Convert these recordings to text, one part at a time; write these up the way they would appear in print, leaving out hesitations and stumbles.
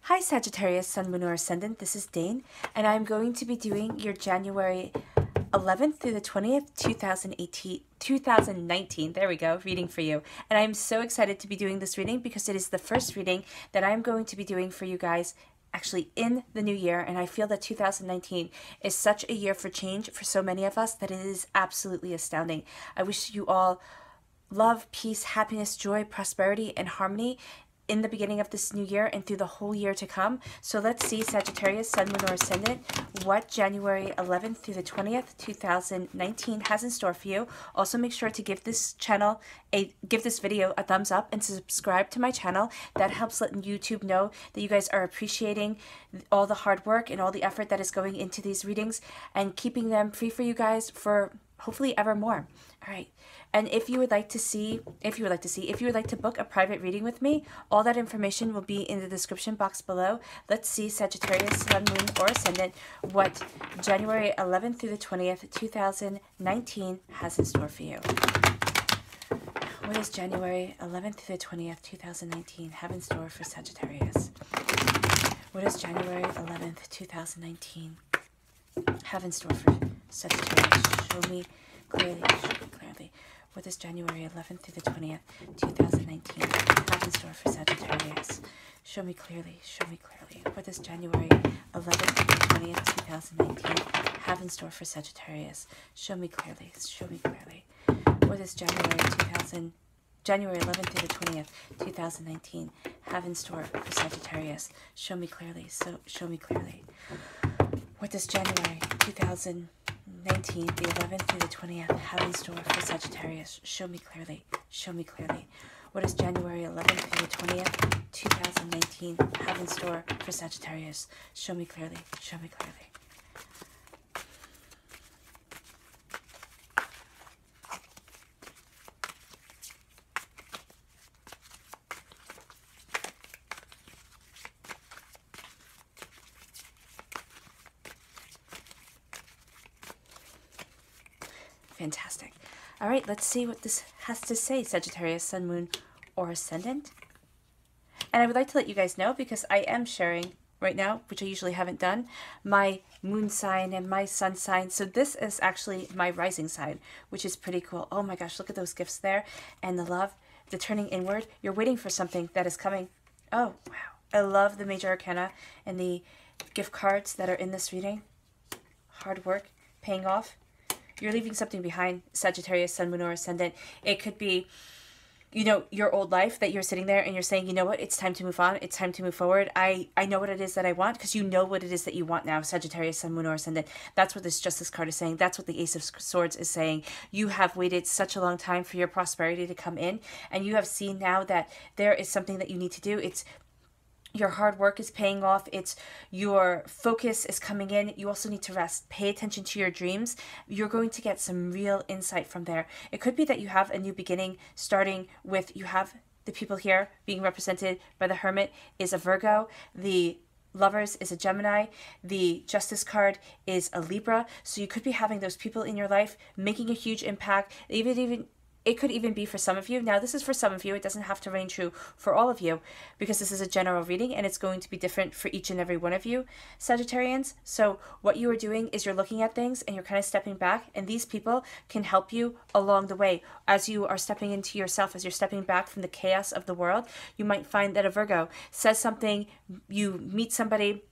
Hi Sagittarius, Sun, Moon, or Ascendant. This is Dane, and I'm going to be doing your January 11th through the 20th, 2019, there we go, reading for you. And I'm so excited to be doing this reading because it is the first reading that I'm going to be doing for you guys actually in the new year. And I feel that 2019 is such a year for change for so many of us that it is absolutely astounding. I wish you all love, peace, happiness, joy, prosperity, and harmony in the beginning of this new year and through the whole year to come. So let's see, Sagittarius, Sun, Moon, or Ascendant, what January 11th through the 20th, 2019 has in store for you. Also, make sure to give this video a thumbs up and subscribe to my channel. That helps let YouTube know that you guys are appreciating all the hard work and all the effort that is going into these readings and keeping them free for you guys for hopefully ever more. All right. And if you would like to book a private reading with me, all that information will be in the description box below. Let's see, Sagittarius, Sun, Moon, or Ascendant, what January 11th through the 20th, 2019 has in store for you. What does January 11th through the 20th, 2019 have in store for Sagittarius? What does January 11th, 2019 have in store for Sagittarius? Show me clearly, What does January 11th through the 20th, 2019 have in store for Sagittarius? Show me clearly, What does January 11th through the 20th, 2019 have in store for Sagittarius? Show me clearly, What does January 11th through the 20th, 2019 have in store for Sagittarius? Show me clearly, What does January 2019, the 11th through the 20th, have in store for Sagittarius? Show me clearly, What does January 11th through the 20th, 2019 have in store for Sagittarius? Show me clearly, Fantastic. All right, let's see what this has to say, Sagittarius, Sun, Moon, or Ascendant. And I would like to let you guys know, because I am sharing right now, which I usually haven't done, my moon sign and my sun sign. So this is actually my rising sign, which is pretty cool. Oh my gosh, look at those gifts there. And the love, the turning inward. You're waiting for something that is coming. Oh, wow. I love the major arcana and the gift cards that are in this reading. Hard work, paying off. You're leaving something behind, Sagittarius, Sun, Moon, or Ascendant. It could be, you know, your old life that you're sitting there and you're saying, you know what, it's time to move on. It's time to move forward. I know what it is that I want, because you know what it is that you want now, Sagittarius, Sun, Moon, or Ascendant. That's what this Justice card is saying. That's what the Ace of Swords is saying. You have waited such a long time for your prosperity to come in, and you have seen now that there is something that you need to do. It's your hard work is paying off. It's your focus is coming in. You also need to rest. Pay attention to your dreams. You're going to get some real insight from there. It could be that you have a new beginning, starting with, you have the people here being represented by the Hermit is a Virgo. The Lovers is a Gemini. The Justice card is a Libra. So you could be having those people in your life making a huge impact. It could even be for some of you. Now, this is for some of you. It doesn't have to reign true for all of you, because this is a general reading and it's going to be different for each and every one of you, Sagittarians. So what you are doing is you're looking at things and you're kind of stepping back, and these people can help you along the way. As you are stepping into yourself, as you're stepping back from the chaos of the world, you might find that a Virgo says something, you meet somebody,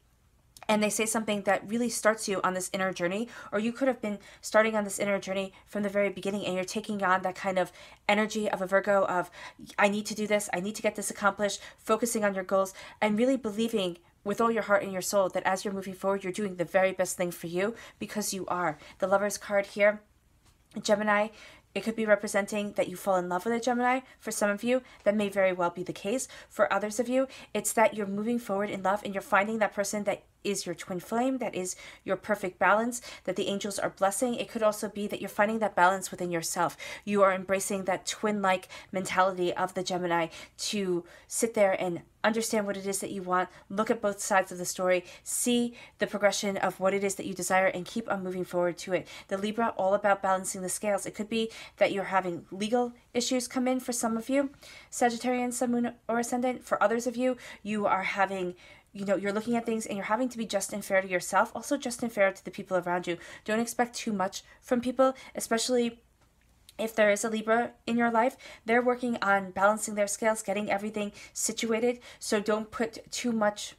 and they say something that really starts you on this inner journey, or you could have been starting on this inner journey from the very beginning, and you're taking on that kind of energy of a Virgo of, I need to do this, I need to get this accomplished, focusing on your goals, and really believing with all your heart and your soul that as you're moving forward, you're doing the very best thing for you, because you are. The Lovers card here, Gemini, it could be representing that you fall in love with a Gemini. For some of you, that may very well be the case. For others of you, it's that you're moving forward in love and you're finding that person that is your twin flame, that is your perfect balance, that the angels are blessing. It could also be that you're finding that balance within yourself. You are embracing that twin-like mentality of the Gemini to sit there and understand what it is that you want, look at both sides of the story, see the progression of what it is that you desire, and keep on moving forward to it. The Libra, all about balancing the scales. It could be that you're having legal issues come in for some of you, Sagittarian, Sun, Moon, or Ascendant. For others of you, you are having you're looking at things and you're having to be just and fair to yourself, also just and fair to the people around you. Don't expect too much from people, especially if there is a Libra in your life. They're working on balancing their scales, getting everything situated. So don't put too much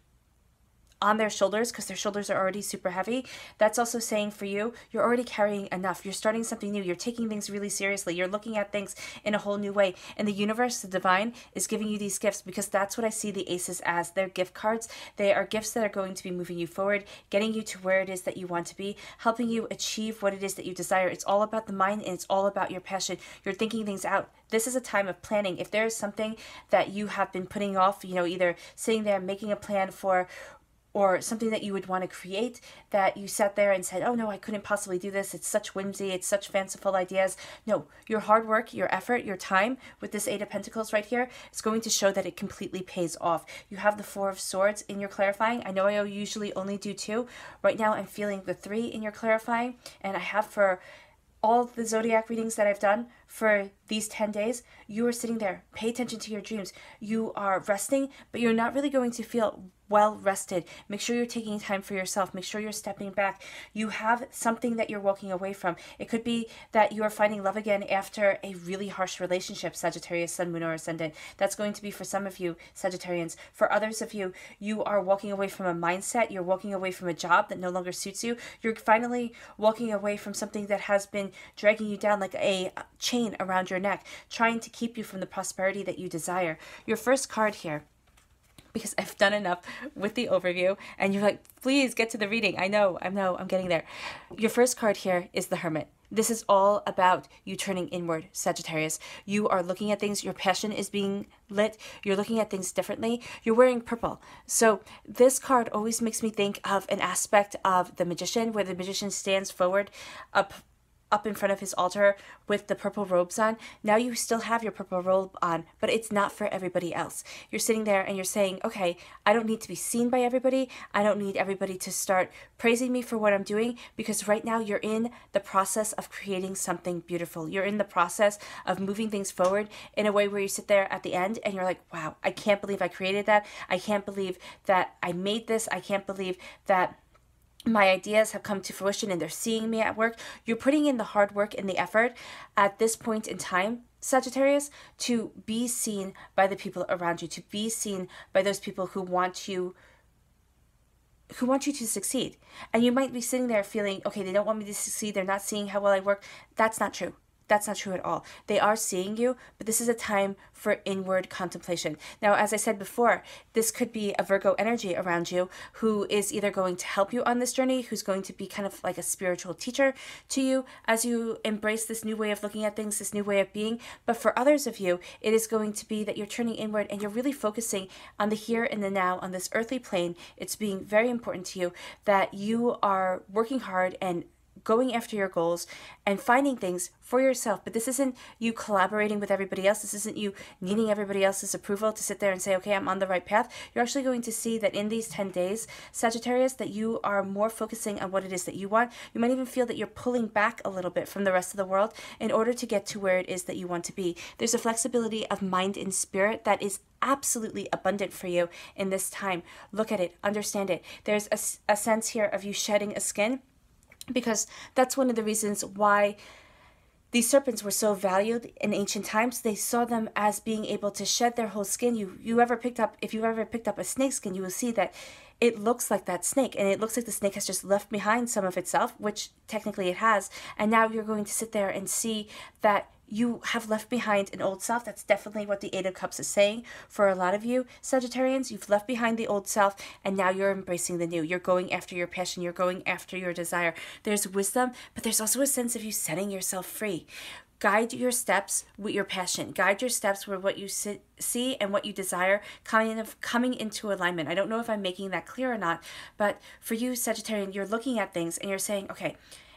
on their shoulders, because their shoulders are already super heavy. That's also saying for you, you're already carrying enough. You're starting something new. You're taking things really seriously. You're looking at things in a whole new way. And the universe, the divine, is giving you these gifts, because that's what I see the aces as. They're gift cards. They are gifts that are going to be moving you forward, getting you to where it is that you want to be, helping you achieve what it is that you desire. It's all about the mind, and it's all about your passion. You're thinking things out. This is a time of planning. If there is something that you have been putting off, either sitting there making a plan for, or something that you would want to create, that you sat there and said, oh no, I couldn't possibly do this. It's such whimsy. It's such fanciful ideas. No, your hard work, your effort, your time with this Eight of Pentacles right here is going to show that it completely pays off. You have the Four of Swords in your clarifying. I know I usually only do 2. Right now I'm feeling the 3 in your clarifying, and I have for all the zodiac readings that I've done for these 10 days, you are sitting there. Pay attention to your dreams. You are resting, but you're not really going to feel well rested. Make sure you're taking time for yourself. Make sure you're stepping back. You have something that you're walking away from. It could be that you are finding love again after a really harsh relationship, Sagittarius, Sun, Moon, or Ascendant. That's going to be for some of you, Sagittarians. For others of you, you are walking away from a mindset. You're walking away from a job that no longer suits you. You're finally walking away from something that has been dragging you down like a chain around your neck, trying to keep you from the prosperity that you desire. Your first card here, because I've done enough with the overview, and you're like, please get to the reading. I know, I'm getting there. Your first card here is the Hermit. This is all about you turning inward, Sagittarius. You are looking at things. Your passion is being lit. You're looking at things differently. You're wearing purple. So this card always makes me think of an aspect of the Magician, where the Magician stands forward up in front of his altar with the purple robes on. Now you still have your purple robe on, but it's not for everybody else. You're sitting there and you're saying, okay, I don't need to be seen by everybody. I don't need everybody to start praising me for what I'm doing, because right now you're in the process of creating something beautiful. You're in the process of moving things forward in a way where you sit there at the end and you're like, wow, I can't believe I created that. I can't believe that I made this. I can't believe that my ideas have come to fruition and they're seeing me at work. You're putting in the hard work and the effort at this point in time, Sagittarius, to be seen by the people around you, to be seen by those people who want you to succeed. And you might be sitting there feeling, okay, they don't want me to succeed. They're not seeing how well I work. That's not true. That's not true at all. They are seeing you, but this is a time for inward contemplation. Now, as I said before, this could be a Virgo energy around you who is either going to help you on this journey, who's going to be kind of like a spiritual teacher to you as you embrace this new way of looking at things, this new way of being. But for others of you, it is going to be that you're turning inward and you're really focusing on the here and the now, on this earthly plane. It's being very important to you that you are working hard and going after your goals and finding things for yourself. But this isn't you collaborating with everybody else. This isn't you needing everybody else's approval to sit there and say, okay, I'm on the right path. You're actually going to see that in these 10 days, Sagittarius, that you are more focusing on what it is that you want. You might even feel that you're pulling back a little bit from the rest of the world in order to get to where it is that you want to be. There's a flexibility of mind and spirit that is absolutely abundant for you in this time. Look at it, understand it. There's a sense here of you shedding a skin, because that's one of the reasons why these serpents were so valued in ancient times. They saw them as being able to shed their whole skin. If you ever picked up a snake skin, you will see that it looks like that snake, and it looks like the snake has just left behind some of itself, which technically it has. And now you're going to sit there and see that you have left behind an old self. That's definitely what the Eight of Cups is saying for a lot of you, Sagittarians. You've left behind the old self, and now you're embracing the new. You're going after your passion. You're going after your desire. There's wisdom, but there's also a sense of you setting yourself free. Guide your steps with your passion. Guide your steps with what you see and what you desire coming into alignment. I don't know if I'm making that clear or not, but for you, Sagittarian, you're looking at things and you're saying, okay,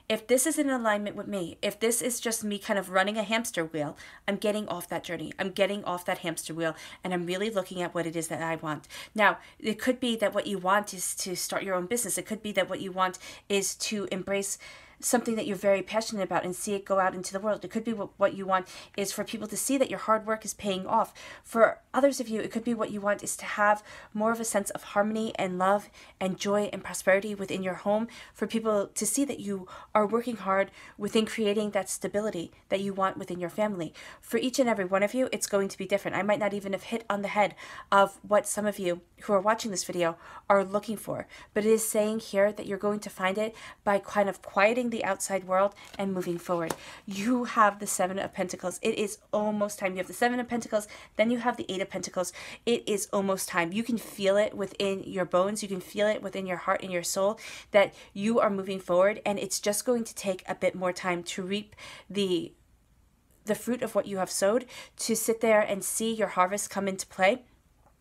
if this is in alignment with me, if this is just me kind of running a hamster wheel, I'm getting off that journey. I'm getting off that hamster wheel, and I'm really looking at what it is that I want. Now, it could be that what you want is to start your own business. It could be that what you want is to embrace something that you're very passionate about and see it go out into the world. It could be what you want is for people to see that your hard work is paying off. For others of you, it could be what you want is to have more of a sense of harmony and love and joy and prosperity within your home, for people to see that you are working hard within creating that stability that you want within your family. For each and every one of you, it's going to be different. I might not even have hit on the head of what some of you who are watching this video are looking for, but it is saying here that you're going to find it by kind of quieting the outside world and moving forward. You have the Seven of Pentacles. It is almost time. You have the Seven of Pentacles, then you have the Eight of Pentacles. It is almost time. You can feel it within your bones. You can feel it within your heart and your soul that you are moving forward, and it's just going to take a bit more time to reap the fruit of what you have sowed, to sit there and see your harvest come into play.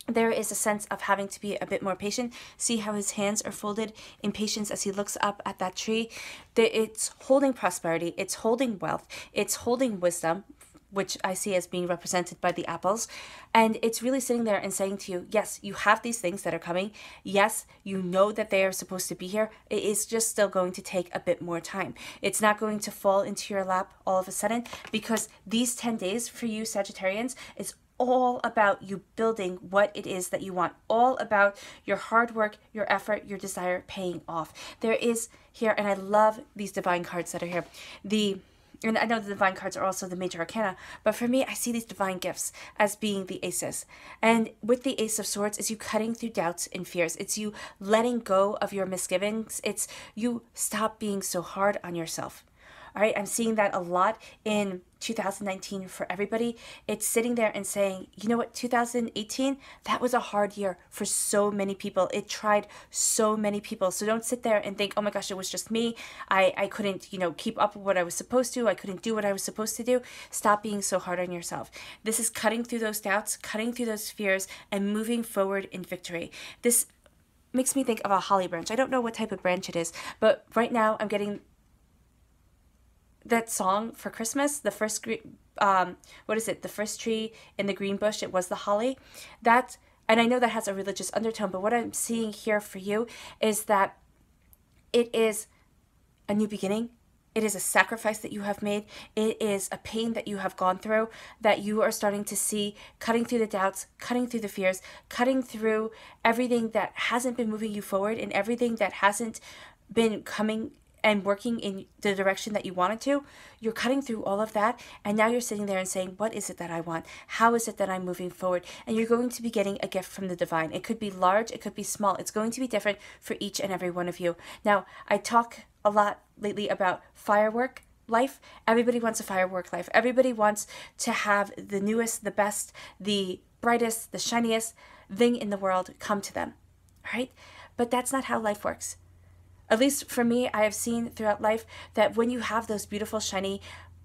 There is a sense of having to be a bit more patient. See how his hands are folded in patience as he looks up at that tree. It's holding prosperity. It's holding wealth. It's holding wisdom, which I see as being represented by the apples. And it's really sitting there and saying to you, yes, you have these things that are coming. Yes, you know that they are supposed to be here. It is just still going to take a bit more time. It's not going to fall into your lap all of a sudden, because these 10 days for you Sagittarians is all about you building what it is that you want, all about your hard work, your effort, your desire paying off. There is here, and I love these divine cards that are here. And I know the divine cards are also the major arcana, but for me, I see these divine gifts as being the aces. And with the Ace of Swords, is you cutting through doubts and fears. It's you letting go of your misgivings. It's you stop being so hard on yourself. All right, I'm seeing that a lot in 2019 for everybody. It's sitting there and saying, you know what, 2018, that was a hard year for so many people. It tried so many people. So don't sit there and think, oh my gosh, it was just me. I couldn't, keep up with what I was supposed to. I couldn't do what I was supposed to do. Stop being so hard on yourself. This is cutting through those doubts, cutting through those fears, and moving forward in victory. This makes me think of a holly branch. I don't know what type of branch it is, but right now I'm getting that song for Christmas, the first the first tree in the green bush, it was the holly. And I know that has a religious undertone, but what I'm seeing here for you is that it is a new beginning. It is a sacrifice that you have made. It is a pain that you have gone through, that you are starting to see cutting through the doubts, cutting through the fears, cutting through everything that hasn't been moving you forward, and everything that hasn't been coming and working in the direction that you wanted to. You're cutting through all of that, and now you're sitting there and saying, what is it that I want? How is it that I'm moving forward? And you're going to be getting a gift from the divine. It could be large, it could be small. It's going to be different for each and every one of you. Now, I talk a lot lately about firework life. Everybody wants a firework life. Everybody wants to have the newest, the best, the brightest, the shiniest thing in the world come to them, right? But that's not how life works. At least for me, I have seen throughout life that when you have those beautiful, shiny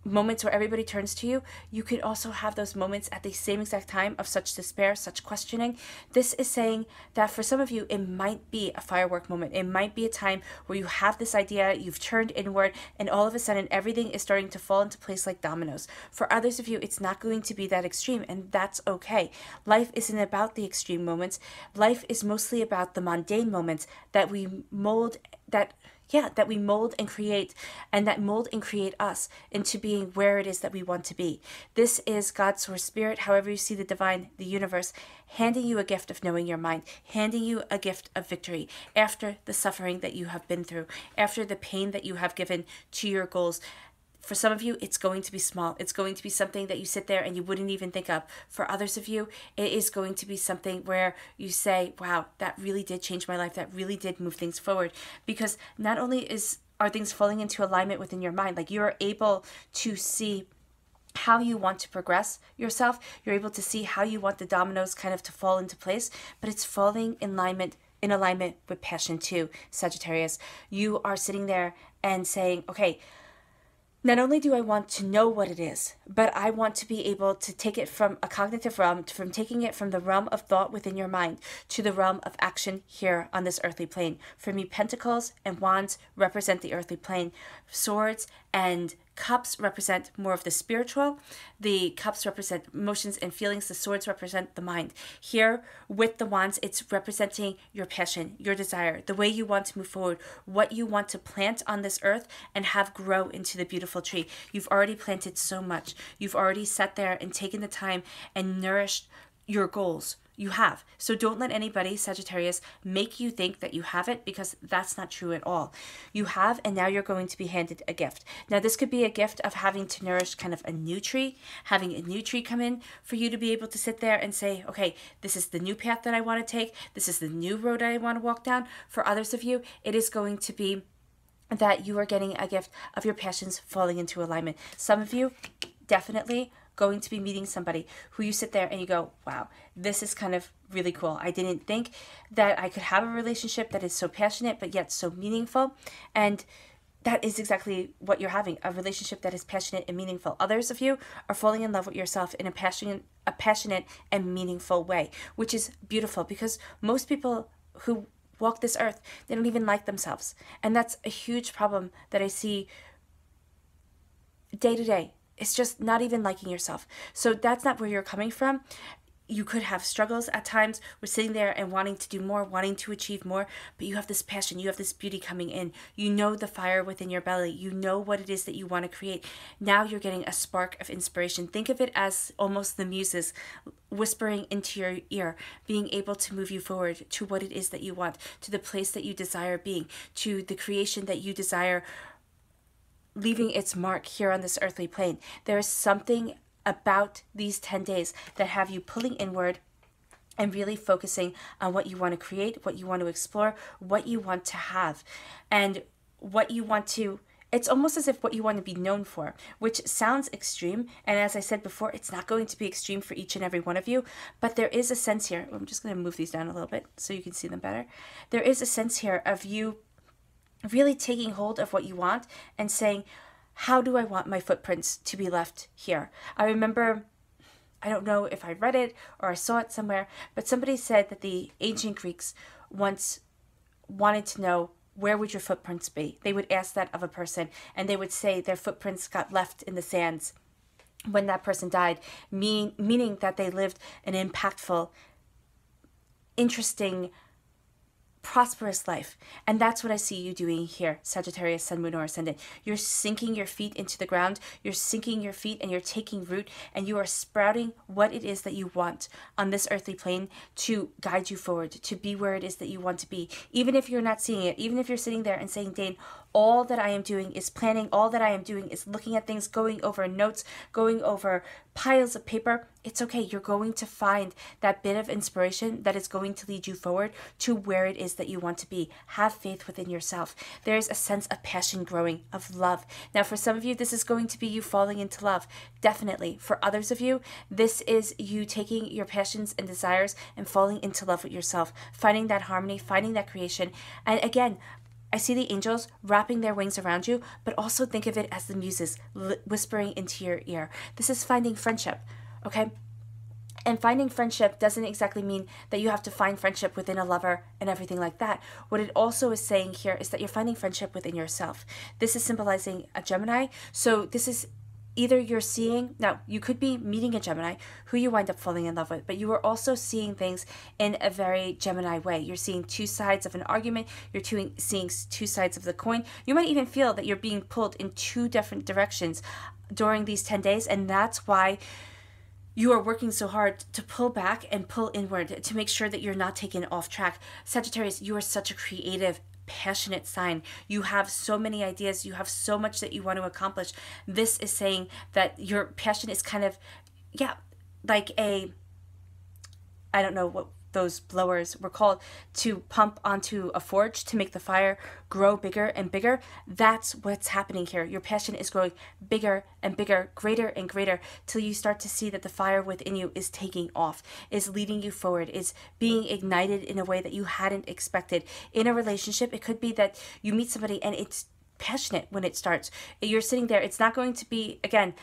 moments where everybody turns to you, you can also have those moments at the same exact time of such despair, such questioning. This is saying that for some of you, it might be a firework moment. It might be a time where you have this idea, you've turned inward, and all of a sudden everything is starting to fall into place like dominoes. For others of you, it's not going to be that extreme, and that's okay. Life isn't about the extreme moments. Life is mostly about the mundane moments that we mold, that we mold and create, and that mold and create us into being where it is that we want to be. This is God's source spirit, however you see the divine, the universe, handing you a gift of knowing your mind, handing you a gift of victory after the suffering that you have been through, after the pain that you have given to your goals. For some of you, it's going to be small. It's going to be something that you sit there and you wouldn't even think of. For others of you, it is going to be something where you say, wow, that really did change my life. That really did move things forward. Because not only are things falling into alignment within your mind, like you're able to see how you want to progress yourself. You're able to see how you want the dominoes kind of to fall into place, but it's falling in alignment with passion too, Sagittarius. You are sitting there and saying, okay, not only do I want to know what it is, but I want to be able to take it from a cognitive realm, from taking it from the realm of thought within your mind to the realm of action here on this earthly plane. For me, pentacles and wands represent the earthly plane. Swords and cups represent more of the spiritual. The cups represent emotions and feelings. The swords represent the mind. Here with the wands, it's representing your passion, your desire, the way you want to move forward, what you want to plant on this earth and have grow into the beautiful tree. You've already planted so much. You've already sat there and taken the time and nourished your goals. You have. So don't let anybody, Sagittarius, make you think that you have it, because that's not true at all. You have, and now you're going to be handed a gift. Now this could be a gift of having to nourish kind of a new tree, having a new tree come in for you to be able to sit there and say, okay, this is the new path that I want to take. This is the new road I want to walk down. For others of you, it is going to be that you are getting a gift of your passions falling into alignment. Some of you, definitely going to be meeting somebody who you sit there and you go, wow, this is kind of really cool. I didn't think that I could have a relationship that is so passionate but yet so meaningful. And that is exactly what you're having, a relationship that is passionate and meaningful. Others of you are falling in love with yourself in a passionate and meaningful way, which is beautiful, because most people who walk this earth, they don't even like themselves. And that's a huge problem that I see day to day. It's just not even liking yourself. So that's not where you're coming from. You could have struggles at times with sitting there and wanting to do more, wanting to achieve more, but you have this passion, you have this beauty coming in. You know the fire within your belly. You know what it is that you want to create. Now you're getting a spark of inspiration. Think of it as almost the muses whispering into your ear, being able to move you forward to what it is that you want, to the place that you desire being, to the creation that you desire leaving its mark here on this earthly plane. There is something about these 10 days that have you pulling inward and really focusing on what you want to create, what you want to explore, what you want to have, and what you want to, it's almost as if what you want to be known for, which sounds extreme. And as I said before, it's not going to be extreme for each and every one of you, but there is a sense here. I'm just going to move these down a little bit so you can see them better. There is a sense here of you really taking hold of what you want and saying, how do I want my footprints to be left here? I remember, I don't know if I read it or I saw it somewhere, but somebody said that the ancient Greeks once wanted to know, where would your footprints be? They would ask that of a person, and they would say their footprints got left in the sands when that person died, meaning that they lived an impactful, interesting, prosperous life. And that's what I see you doing here, Sagittarius, Sun, Moon, or Ascendant. You're sinking your feet into the ground. You're sinking your feet and you're taking root, and you are sprouting what it is that you want on this earthly plane to guide you forward, to be where it is that you want to be. Even if you're not seeing it, even if you're sitting there and saying, Dane, all that I am doing is planning, all that I am doing is looking at things, going over notes, going over piles of paper, it's okay. You're going to find that bit of inspiration that is going to lead you forward to where it is that you want to be. Have faith within yourself. There's a sense of passion growing, of love. Now, for some of you, this is going to be you falling into love. Definitely. For others of you, this is you taking your passions and desires and falling into love with yourself, finding that harmony, finding that creation. And again, I see the angels wrapping their wings around you, but also think of it as the muses whispering into your ear. This is finding friendship, okay? And finding friendship doesn't exactly mean that you have to find friendship within a lover and everything like that. What it also is saying here is that you're finding friendship within yourself. This is symbolizing a Gemini. So this is either you're seeing, now you could be meeting a Gemini who you wind up falling in love with, but you are also seeing things in a very Gemini way. You're seeing two sides of an argument. You're seeing two sides of the coin. You might even feel that you're being pulled in two different directions during these 10 days. And that's why you are working so hard to pull back and pull inward to make sure that you're not taken off track. Sagittarius, you are such a creative, passionate sign. You have so many ideas. You have so much that you want to accomplish. This is saying that your passion is kind of, yeah, like a, I don't know what those blowers were called, to pump onto a forge to make the fire grow bigger and bigger. That's what's happening here. Your passion is growing bigger and bigger, greater and greater, till you start to see that the fire within you is taking off, is leading you forward, is being ignited in a way that you hadn't expected. In a relationship, it could be that you meet somebody and it's passionate when it starts. You're sitting there. It's not going to be, again,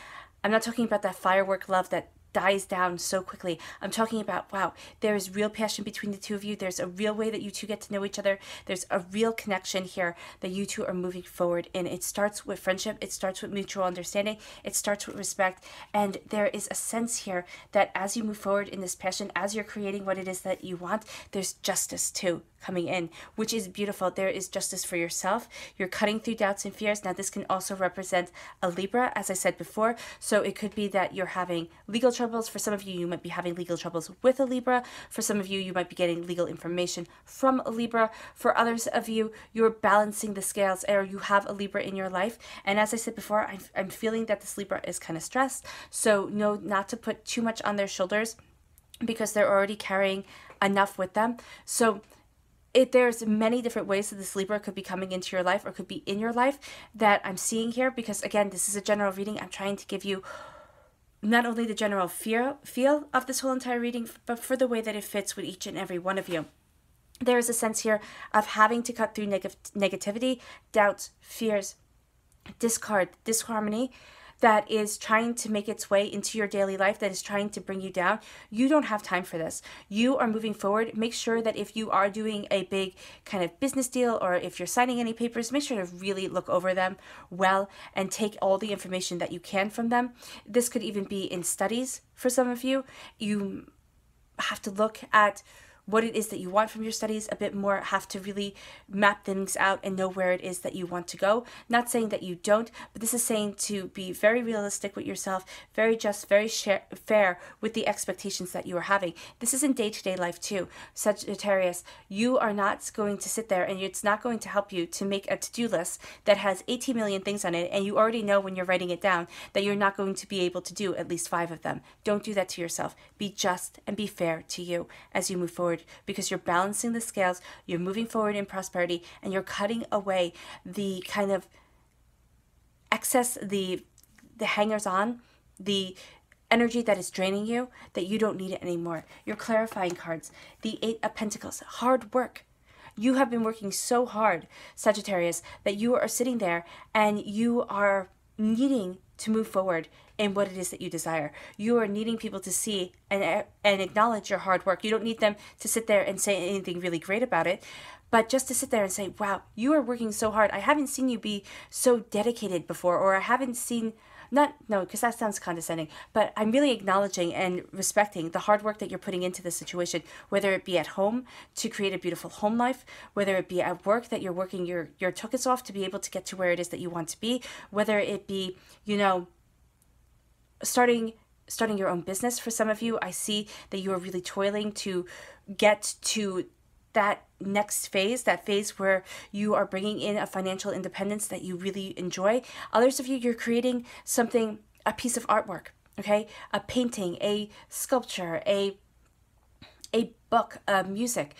I'm not talking about that firework love that dies down so quickly. I'm talking about, wow, there is real passion between the two of you. There's a real way that you two get to know each other. There's a real connection here that you two are moving forward in. It starts with friendship. It starts with mutual understanding. It starts with respect. And there is a sense here that as you move forward in this passion, as you're creating what it is that you want, there's justice too coming in, which is beautiful. There is justice for yourself. You're cutting through doubts and fears. Now, this can also represent a Libra, as I said before. So it could be that you're having legal troubles. For some of you, you might be having legal troubles with a Libra. For some of you, you might be getting legal information from a Libra. For others of you, you're balancing the scales, or you have a Libra in your life. And as I said before, I'm feeling that this Libra is kind of stressed. So know not to put too much on their shoulders because they're already carrying enough with them. So there's many different ways that this Libra could be coming into your life or could be in your life that I'm seeing here, because again, this is a general reading. I'm trying to give you not only the general feel of this whole entire reading, but for the way that it fits with each and every one of you. There is a sense here of having to cut through negativity, doubts, fears, discard, disharmony that is trying to make its way into your daily life, that is trying to bring you down. You don't have time for this. You are moving forward. Make sure that if you are doing a big kind of business deal, or if you're signing any papers, make sure to really look over them well and take all the information that you can from them. This could even be in studies for some of you. You have to look at what it is that you want from your studies a bit more, have to really map things out and know where it is that you want to go. Not saying that you don't, but this is saying to be very realistic with yourself, very just, very fair with the expectations that you are having. This is in day-to-day life too. Sagittarius, you are not going to sit there and it's not going to help you to make a to-do list that has 18 million things on it, and you already know when you're writing it down that you're not going to be able to do at least 5 of them. Don't do that to yourself. Be just and be fair to you as you move forward, because you're balancing the scales, you're moving forward in prosperity, and you're cutting away the kind of excess, the hangers on, the energy that is draining you, that you don't need it anymore. You're clarifying cards. The 8 of Pentacles, hard work. You have been working so hard, Sagittarius, that you are sitting there and you are needing to move forward in what it is that you desire. You are needing people to see and acknowledge your hard work. You don't need them to sit there and say anything really great about it, but just to sit there and say, wow, you are working so hard. I haven't seen you be so dedicated before, or I haven't seen, because that sounds condescending, but I'm really acknowledging and respecting the hard work that you're putting into this situation, whether it be at home to create a beautiful home life, whether it be at work that you're working your tuchus off to be able to get to where it is that you want to be, whether it be, starting your own business. For some of you, I see that you are really toiling to get to that next phase, that phase where you are bringing in a financial independence that you really enjoy. Others of you, you're creating something, a piece of artwork, okay? A painting, a sculpture, a book, music.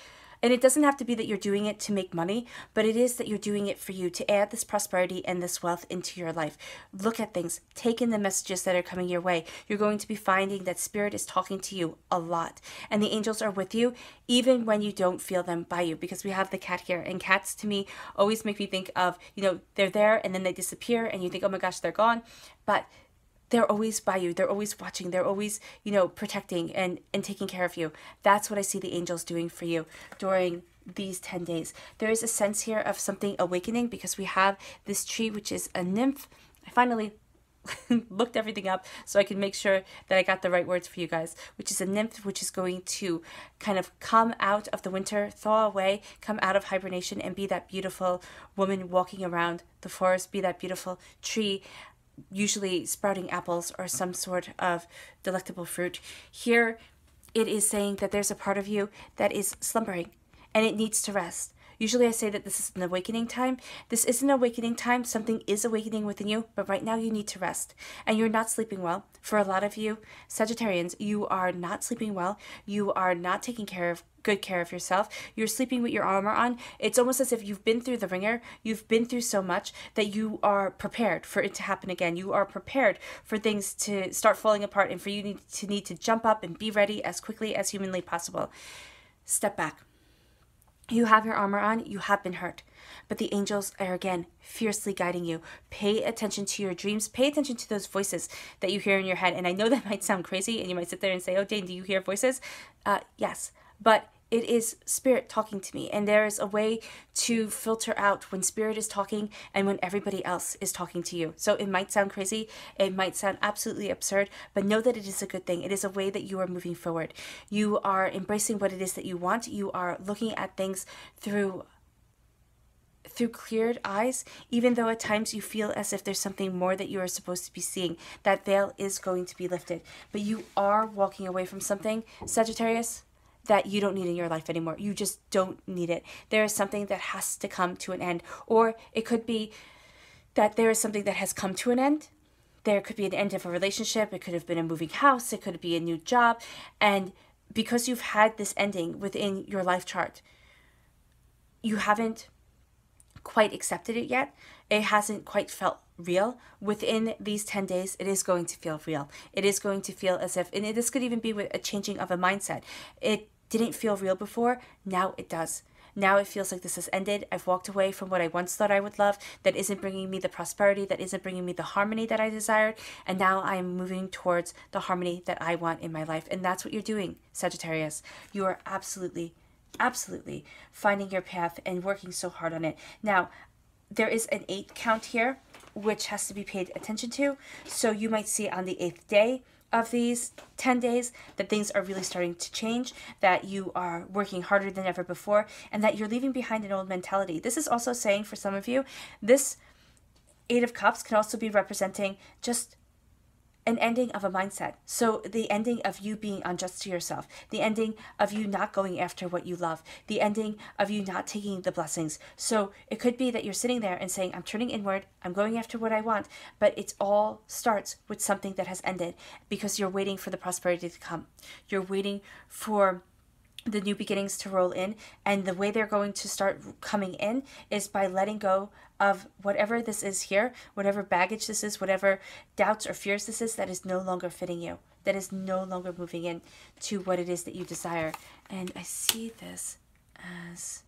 And it doesn't have to be that you're doing it to make money, but it is that you're doing it for you, to add this prosperity and this wealth into your life. Look at things. Take in the messages that are coming your way. You're going to be finding that Spirit is talking to you a lot. And the angels are with you, even when you don't feel them by you, because we have the cat here. And cats, to me, always make me think of, they're there and then they disappear and you think, oh my gosh, they're gone. But they're always by you. They're always watching. They're always, protecting and taking care of you. That's what I see the angels doing for you during these 10 days. There is a sense here of something awakening, because we have this tree, which is a nymph. I finally looked everything up so I can make sure that I got the right words for you guys, which is a nymph, which is going to kind of come out of the winter, thaw away, come out of hibernation, and be that beautiful woman walking around the forest, be that beautiful tree, usually sprouting apples or some sort of delectable fruit. Here it is saying that there's a part of you that is slumbering and it needs to rest. Usually I say that this is an awakening time. This is an awakening time. Something is awakening within you, but right now you need to rest. And you're not sleeping well. For a lot of you, Sagittarians, you are not sleeping well. You are not taking good care of yourself. You're sleeping with your armor on. It's almost as if you've been through the ringer. You've been through so much that you are prepared for it to happen again. You are prepared for things to start falling apart and for you to need to jump up and be ready as quickly as humanly possible. Step back. You have your armor on. You have been hurt. but the angels are, again, fiercely guiding you. Pay attention to your dreams. Pay attention to those voices that you hear in your head. And I know that might sound crazy, and you might sit there and say, oh, Jane, do you hear voices? Yes, but it is Spirit talking to me. And there is a way to filter out when Spirit is talking and when everybody else is talking to you. So it might sound crazy. It might sound absolutely absurd, but know that it is a good thing. It is a way that you are moving forward. You are embracing what it is that you want. You are looking at things through cleared eyes, even though at times you feel as if there's something more that you are supposed to be seeing. That veil is going to be lifted. But you are walking away from something, Sagittarius, that you don't need in your life anymore. You just don't need it. There is something that has to come to an end. Or it could be that there is something that has come to an end. There could be an end of a relationship. It could have been a moving house. It could be a new job. And because you've had this ending within your life chart, you haven't quite accepted it yet. It hasn't quite felt real. Within these 10 days, it is going to feel real. It is going to feel as if, and this could even be with a changing of a mindset. It didn't feel real before. Now it does. Now it feels like this has ended. I've walked away from what I once thought I would love that isn't bringing me the prosperity, that isn't bringing me the harmony that I desired. And now I'm moving towards the harmony that I want in my life. And that's what you're doing, Sagittarius. You are absolutely finding your path and working so hard on it. Now, there is an 8 count here, which has to be paid attention to. So you might see on the 8th day of these 10 days that things are really starting to change, that you are working harder than ever before, and that you're leaving behind an old mentality. This is also saying for some of you, this 8 of Cups can also be representing just an ending of a mindset. So the ending of you being unjust to yourself, the ending of you not going after what you love, the ending of you not taking the blessings. So it could be that you're sitting there and saying, I'm turning inward, I'm going after what I want, but it all starts with something that has ended because you're waiting for the prosperity to come. You're waiting for the new beginnings to roll in, and the way they're going to start coming in is by letting go of whatever this is here, whatever baggage this is, whatever doubts or fears this is that is no longer fitting you, that is no longer moving in to what it is that you desire. And I see this as,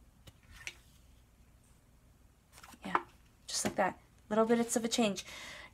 yeah, just like that, little bits of a change.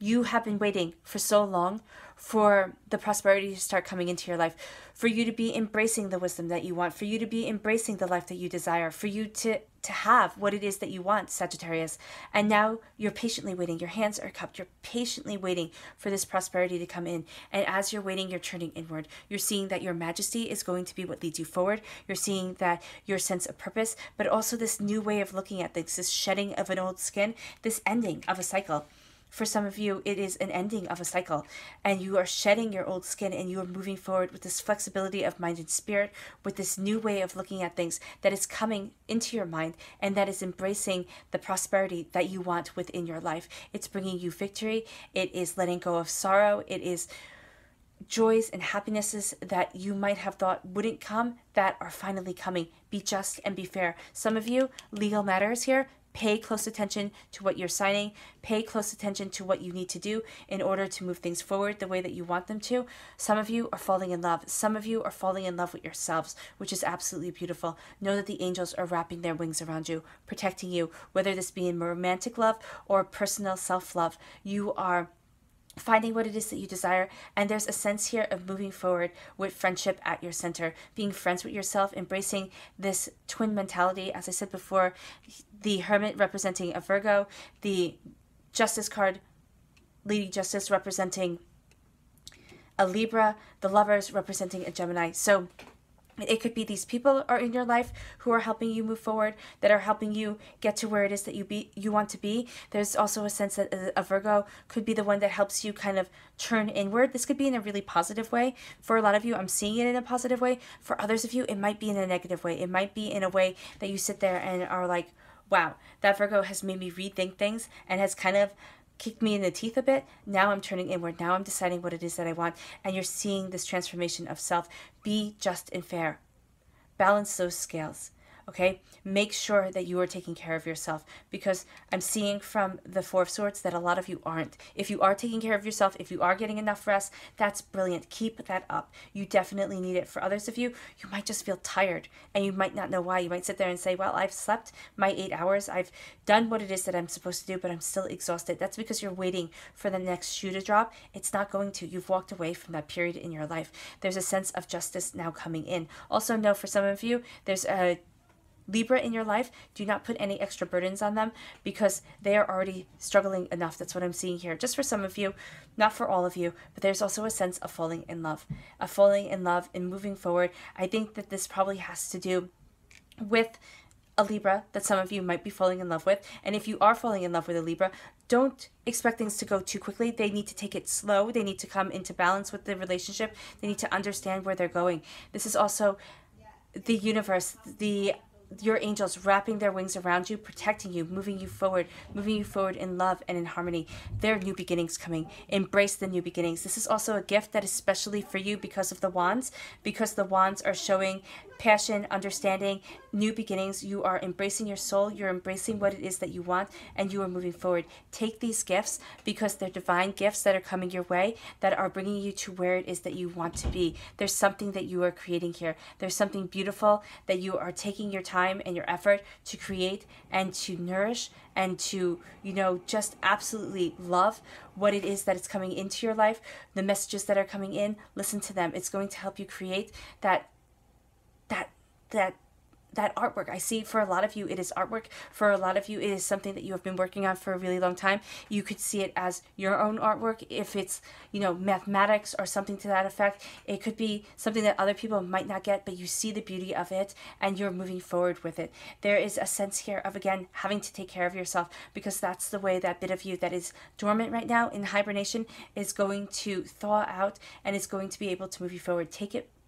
You have been waiting for so long for the prosperity to start coming into your life, for you to be embracing the wisdom that you want, for you to be embracing the life that you desire, for you to have what it is that you want, Sagittarius. And now you're patiently waiting. Your hands are cupped. You're patiently waiting for this prosperity to come in. And as you're waiting, you're turning inward. You're seeing that your majesty is going to be what leads you forward. You're seeing that your sense of purpose, but also this new way of looking at things, this shedding of an old skin, this ending of a cycle. For some of you, it is an ending of a cycle, and you are shedding your old skin and you are moving forward with this flexibility of mind and spirit, with this new way of looking at things that is coming into your mind and that is embracing the prosperity that you want within your life. It's bringing you victory. It is letting go of sorrow. It is joys and happinesses that you might have thought wouldn't come that are finally coming. Be just and be fair. Some of you, legal matters here. Pay close attention to what you're signing. Pay close attention to what you need to do in order to move things forward the way that you want them to. Some of you are falling in love. Some of you are falling in love with yourselves, which is absolutely beautiful. Know that the angels are wrapping their wings around you, protecting you, whether this be in romantic love or personal self-love. You are finding what it is that you desire, and there's a sense here of moving forward with friendship at your center, being friends with yourself, embracing this twin mentality. As I said before, the Hermit representing a Virgo, the Justice card, Lady Justice representing a Libra, the Lovers representing a Gemini. So it could be these people are in your life who are helping you move forward, that are helping you get to where it is that you want to be. There's also a sense that a Virgo could be the one that helps you kind of turn inward. This could be in a really positive way. For a lot of you, I'm seeing it in a positive way. For others of you, it might be in a negative way. It might be in a way that you sit there and are like, wow, that Virgo has made me rethink things and has kind of kicked me in the teeth a bit. Now I'm turning inward. Now I'm deciding what it is that I want. And you're seeing this transformation of self. Be just and fair. Balance those scales. okay? Make sure that you are taking care of yourself, because I'm seeing from the Four of Swords that a lot of you aren't. If you are taking care of yourself, if you are getting enough rest, that's brilliant. Keep that up. You definitely need it. For others of you, you might just feel tired and you might not know why. You might sit there and say, well, I've slept my 8 hours. I've done what it is that I'm supposed to do, but I'm still exhausted. That's because you're waiting for the next shoe to drop. It's not going to. You've walked away from that period in your life. There's a sense of justice now coming in. Also know, for some of you, there's a Libra in your life. Do not put any extra burdens on them, because they are already struggling enough. That's what I'm seeing here. Just for some of you, not for all of you, but there's also a sense of falling in love. Of falling in love and moving forward. I think that this probably has to do with a Libra that some of you might be falling in love with. And if you are falling in love with a Libra, don't expect things to go too quickly. They need to take it slow. They need to come into balance with the relationship. They need to understand where they're going. This is also the universe, your angels wrapping their wings around you, protecting you, moving you forward in love and in harmony. There are new beginnings coming. Embrace the new beginnings. This is also a gift that is specially for you because of the wands, because the wands are showing passion, understanding, new beginnings. You are embracing your soul. You're embracing what it is that you want, and you are moving forward. Take these gifts, because they're divine gifts that are coming your way, that are bringing you to where it is that you want to be. There's something that you are creating here. There's something beautiful that you are taking your time and your effort to create and to nourish and to, just absolutely love what it is that is coming into your life. The messages that are coming in, listen to them. It's going to help you create that artwork. I see for a lot of you, it is artwork. For a lot of you, it is something that you have been working on for a really long time. You could see it as your own artwork. If it's, mathematics or something to that effect, it could be something that other people might not get, but you see the beauty of it and you're moving forward with it. There is a sense here of, again, having to take care of yourself, because that's the way that bit of you that is dormant right now in hibernation is going to thaw out and is going to be able to move you forward.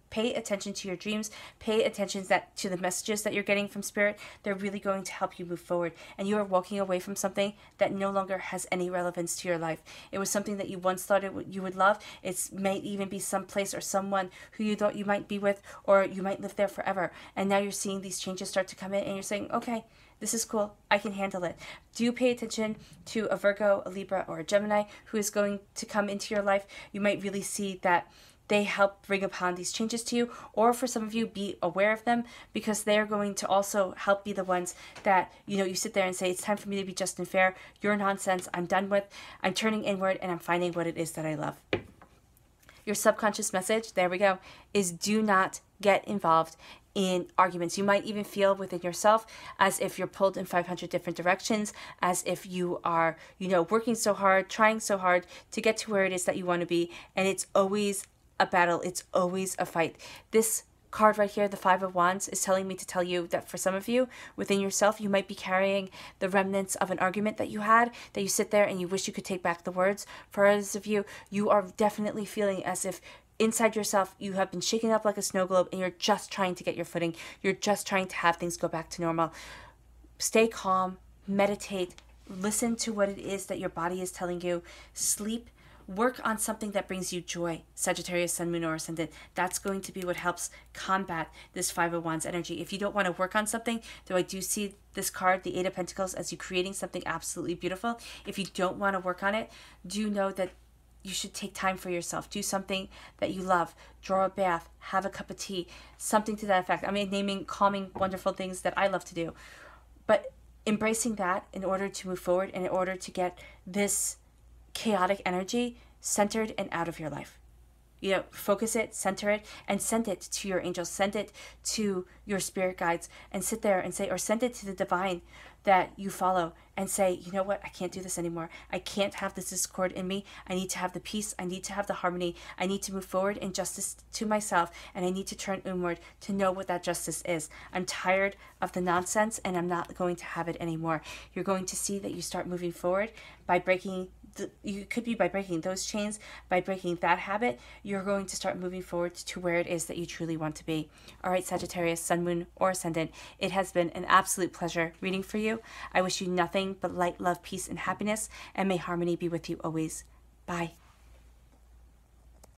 Pay attention to your dreams. Pay attention to the messages that you're getting from Spirit. They're really going to help you move forward. And you are walking away from something that no longer has any relevance to your life. It was something that you once thought you would love. It might even be some place or someone who you thought you might be with, or you might live there forever. And now you're seeing these changes start to come in, and you're saying, okay, this is cool. I can handle it. Do pay attention to a Virgo, a Libra, or a Gemini who is going to come into your life. You might really see that they help bring upon these changes to you, or for some of you, be aware of them, because they're going to also help be the ones that, you sit there and say, it's time for me to be just and fair. Your nonsense, I'm done with. I'm turning inward and I'm finding what it is that I love. Your subconscious message, there we go, is do not get involved in arguments. You might even feel within yourself as if you're pulled in 500 different directions, as if you are, working so hard, trying so hard to get to where it is that you want to be, and it's always a battle. It's always a fight. This card right here, the Five of Wands, is telling me to tell you that for some of you within yourself, you might be carrying the remnants of an argument that you had, that you sit there and you wish you could take back the words. For others of you, you are definitely feeling as if inside yourself you have been shaken up like a snow globe, and you're just trying to get your footing. You're just trying to have things go back to normal. Stay calm, meditate, listen to what it is that your body is telling you, sleep. Work on something that brings you joy, Sagittarius, Sun, Moon, or Ascendant. That's going to be what helps combat this Five of Wands energy. If you don't want to work on something, though I do see this card, the Eight of Pentacles, as you creating something absolutely beautiful. If you don't want to work on it, do know that you should take time for yourself. Do something that you love. Draw a bath, have a cup of tea, something to that effect. I mean, naming calming, wonderful things that I love to do. But embracing that in order to move forward and in order to get this chaotic energy centered and out of your life. Focus it, center it, and send it to your angels. Send it to your spirit guides, and sit there and say, or send it to the divine that you follow and say, you know what, I can't do this anymore. I can't have this discord in me. I need to have the peace. I need to have the harmony. I need to move forward in justice to myself, and I need to turn inward to know what that justice is. I'm tired of the nonsense, and I'm not going to have it anymore. You're going to see that you start moving forward by breaking you could be by breaking those chains, by breaking that habit. You're going to start moving forward to where it is that you truly want to be. All right, Sagittarius, Sun, Moon, or Ascendant, it has been an absolute pleasure reading for you. I wish you nothing but light, love, peace, and happiness, and may harmony be with you always. Bye.